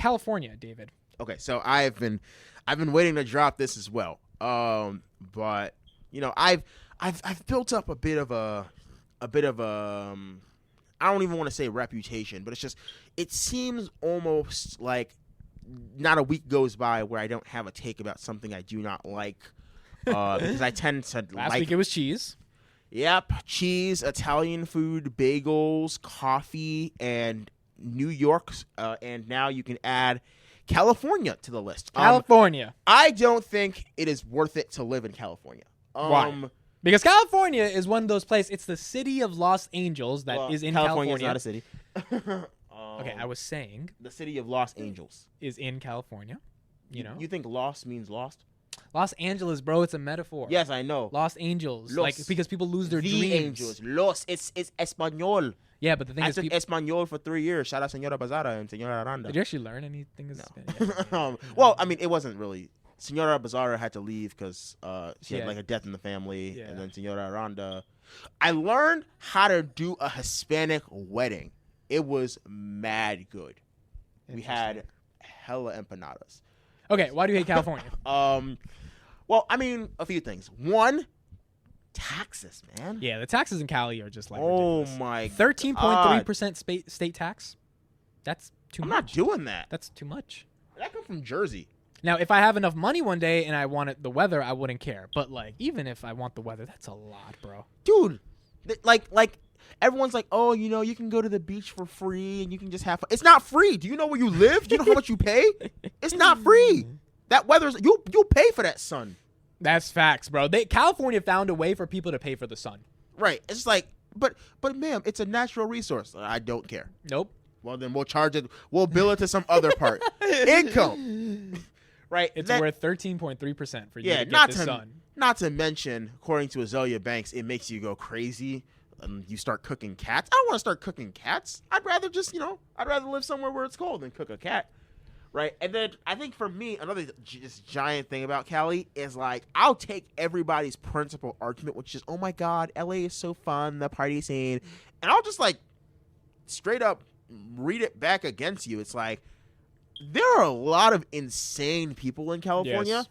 California, David. Okay, so I've been waiting to drop this as well. But I've built up a bit of a I don't even want to say reputation, but it seems almost like not a week goes by where I don't have a take about something I do not like. Because I tend to Last week it was cheese. Yep, cheese, Italian food, bagels, coffee, and New York. And now you can add California to the list. California. I don't think it is worth it to live in California. Why? Because California is one of those places. It's the city of Los Angeles that is in California. California is not a city. Okay, I was saying the city of Los Angeles is in California. You think lost means lost? Los Angeles, bro, it's a metaphor. Yes, I know. Los Angeles, because people lose their dreams. Angels, Los, it's Espanol. Yeah, but the thing I is, took Espanol for 3 years. Shout out Señora Bazara and Señora Aranda. Did you actually learn anything? No. Well, I mean, it wasn't really. Señora Bazara had to leave because she had like a death in the family, and then Señora Aranda. I learned how to do a Hispanic wedding. It was mad good. We had hella empanadas. Okay, why do you hate California? Well, I mean, a few things. One, taxes, man. Yeah, the taxes in Cali are just like ridiculous. My 13.3% state tax. That's too much. I'm not doing that. That's too much. I come from Jersey. Now, if I have enough money one day and I wanted the weather, I wouldn't care. But like, even if I want the weather, that's a lot, bro. Dude, like everyone's like, oh, you can go to the beach for free and you can just have fun. It's not free. Do you know where you live? Do you know how much you pay? It's not free. That weather's you'll pay for that sun. That's facts, bro. California found a way for people to pay for the sun. Right. It's like, but ma'am, it's a natural resource. I don't care. Nope. Well, then we'll charge it. We'll bill it to some other part. Income. Right. It's worth 13.3% for you to get the sun. Not to mention, according to Azalea Banks, it makes you go crazy. You start cooking cats. I don't want to start cooking cats. I'd rather I'd rather live somewhere where it's cold than cook a cat. Right. And then I think for me, another just giant thing about Cali is like, I'll take everybody's principal argument, which is, oh my God, LA is so fun, the party scene. And I'll just like straight up read it back against you. It's like, there are a lot of insane people in California. Yes.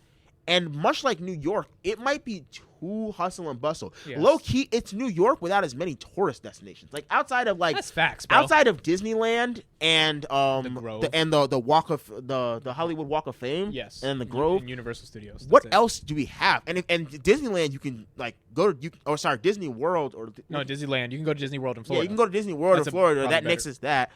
And much like New York, it might be too hustle and bustle. Yes. Low key, it's New York without as many tourist destinations. Like outside of that's facts, bro. Outside of Disneyland and the Grove. the Walk of the Hollywood Walk of Fame. Yes. And the Grove. And Universal Studios. What else do we have? And Disneyland, you can like go to Disney World or Disneyland. You can go to Disney World in Florida. Yeah, you can go to Disney World in Florida. That mixes that.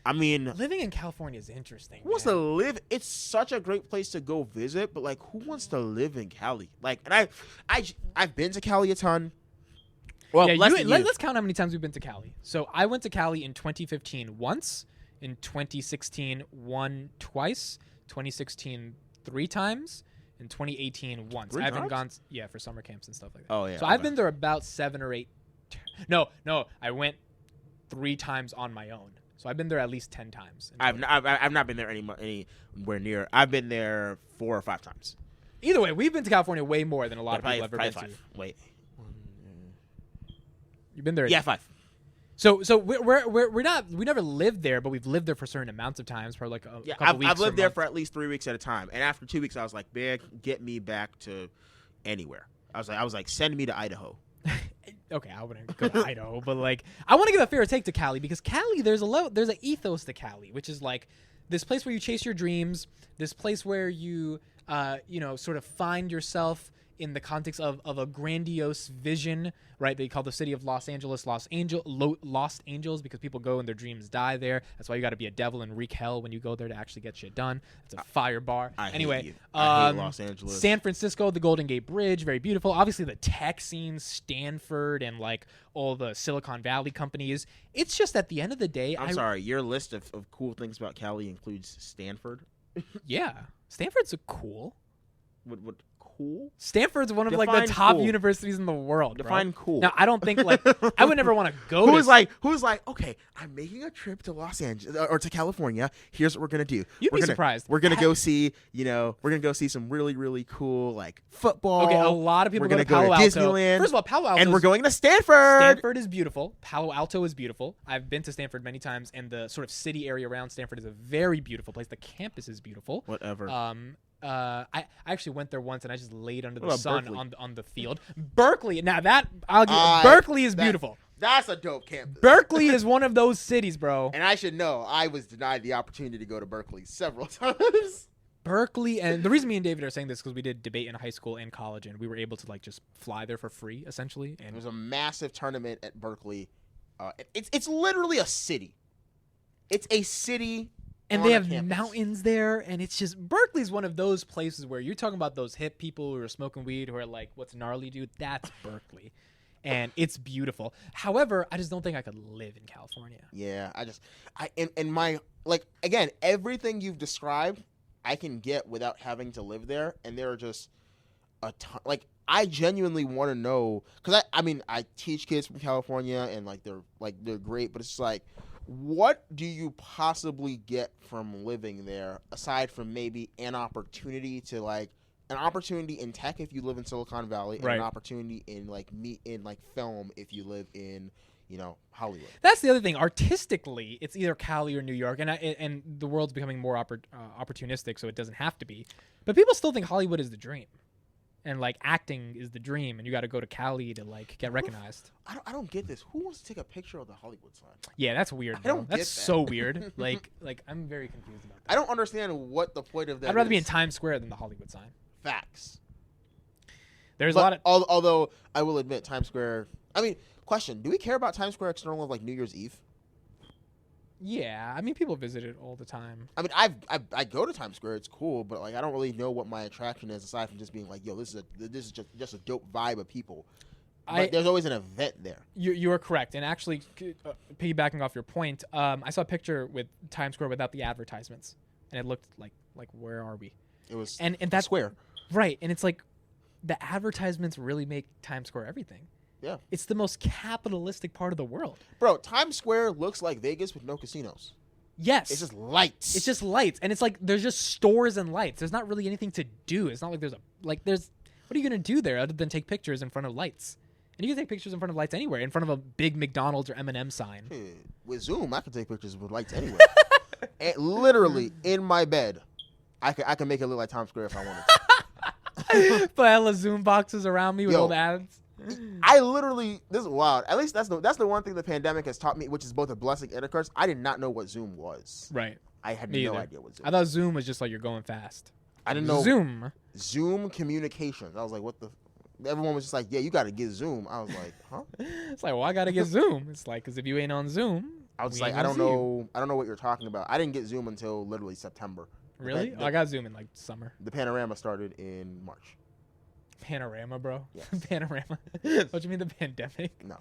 I mean, living in California is interesting. Who wants to live? It's such a great place to go visit, but like, who wants to live in Cali? Like, and I've been to Cali a ton. Well, yeah, let's let's count how many times we've been to Cali. So I went to Cali in 2015 once, in 2016 twice, 2016 3 times, in 2018 once. I haven't gone, for summer camps and stuff like that. Oh yeah. So I've been there about 7 or 8. No, I went 3 times on my own. So I've been there at least 10 times. I've not been there anywhere near. I've been there 4 or 5 times. Either way, we've been to California way more than a lot of people have ever been 5. to. Wait. You've been there? Yeah, 5. So we never lived there, but we've lived there for certain amounts of times for like a couple weeks. I've lived there for at least 3 weeks at a time, and after 2 weeks, I was like, "Man, get me back to anywhere." I was like, "Send me to Idaho." Okay, I wouldn't go to Idaho, but like I want to give a fair take to Cali because Cali, there's an ethos to Cali, which is like this place where you chase your dreams, this place where you sort of find yourself in the context of a grandiose vision, right? They call the city of Los Angeles Lost Angels because people go and their dreams die there. That's why you got to be a devil and wreak hell when you go there to actually get shit done. It's a fire bar. I hate Los Angeles. San Francisco, the Golden Gate Bridge, very beautiful. Obviously, the tech scene, Stanford, and like all the Silicon Valley companies. It's just at the end of the day, I'm sorry, your list of cool things about Cali includes Stanford. Yeah, Stanford's cool. What cool. Stanford's one of like Define the top cool. universities in the world. Define bro. cool. Now I don't think like I would never want to go. Who's like, okay, I'm making a trip to Los Angeles or to California. Here's what we're gonna do. You'd be surprised. We're gonna go see, we're gonna go see some really, really cool like football. Okay, a lot of people We're go to gonna Palo go to Alto. Disneyland. First of all, Palo Alto. And we're going to Stanford. Stanford is beautiful. Palo Alto is beautiful. I've been to Stanford many times, and the sort of city area around Stanford is a very beautiful place. The campus is beautiful. Whatever. I actually went there once, and I just laid under What the about sun Berkeley? on the field. Berkeley. Now that I'll give Berkeley is beautiful. That's a dope campus. Berkeley is one of those cities, bro. And I should know, I was denied the opportunity to go to Berkeley several times. Berkeley, and the reason me and David are saying this because we did debate in high school and college, and we were able to like just fly there for free, essentially. And There's a massive tournament at Berkeley. It's literally a city. It's a city. And on they a have campus. mountains there, and it's just Berkeley's one of those places where you're talking about those hip people who are smoking weed who are like, "What's gnarly, dude?" That's Berkeley, and it's beautiful. However, I just don't think I could live in California. Yeah, in my like again, everything you've described, I can get without having to live there, and there are just a ton. Like I genuinely want to know because I teach kids from California, and they're great, but it's like, what do you possibly get from living there aside from maybe an opportunity in tech if you live in Silicon Valley, and Right. an opportunity in film if you live in Hollywood. That's the other thing. Artistically, it's either Cali or New York, and the world's becoming more opportunistic, so it doesn't have to be. But people still think Hollywood is the dream, and like acting is the dream, and you got to go to Cali to like get recognized. I don't get this. Who wants to take a picture of the Hollywood sign? Yeah, that's weird. I Bro. don't That's get that. so weird. Like I'm very confused about that. I don't understand what the point of that I'd rather be in is. Times Square than the Hollywood sign. Facts. There's But a lot of although I will admit Times Square. I mean, question: do we care about Times Square external of like New Year's Eve? yeah. I mean, people visit it all the time. I mean, I go to Times Square. It's cool, but like I don't really know what my attraction is aside from just being like, yo, this is just a dope vibe of people. But there's always an event there. You are correct, and actually, piggybacking off your point, I saw a picture with Times Square without the advertisements, and it looked like where are we? It was And that's Square. right, and it's like the advertisements really make Times Square everything. Yeah. It's the most capitalistic part of the world. Bro, Times Square looks like Vegas with no casinos. Yes. It's just lights. It's just lights, and it's like there's just stores and lights. There's not really anything to do. It's not like there's what are you gonna do there other than take pictures in front of lights? And you can take pictures in front of lights anywhere, in front of a big McDonald's or M&M sign. With Zoom, I can take pictures with lights anywhere. And literally in my bed, I can make it look like Times Square if I wanted to. Put hella Zoom boxes around me with Yo. old ads. This is wild. At least that's the one thing the pandemic has taught me, which is both a blessing and a curse. I did not know what Zoom was. Right. I had Me no either. idea what Zoom I thought Zoom was just like you're going fast. I didn't know. Zoom. Communications. I was like, what the? Everyone was just like, yeah, you got to get Zoom. I was like, huh? It's like, well, I gotta get Zoom. It's like, because if you ain't on Zoom, I was we like, ain't I gonna don't see know. I don't know what you're talking about. I didn't get Zoom until literally September. Really? The, I got Zoom in like summer. the panorama started in March. Panorama, bro. Yes. Panorama. What you mean the pandemic? No.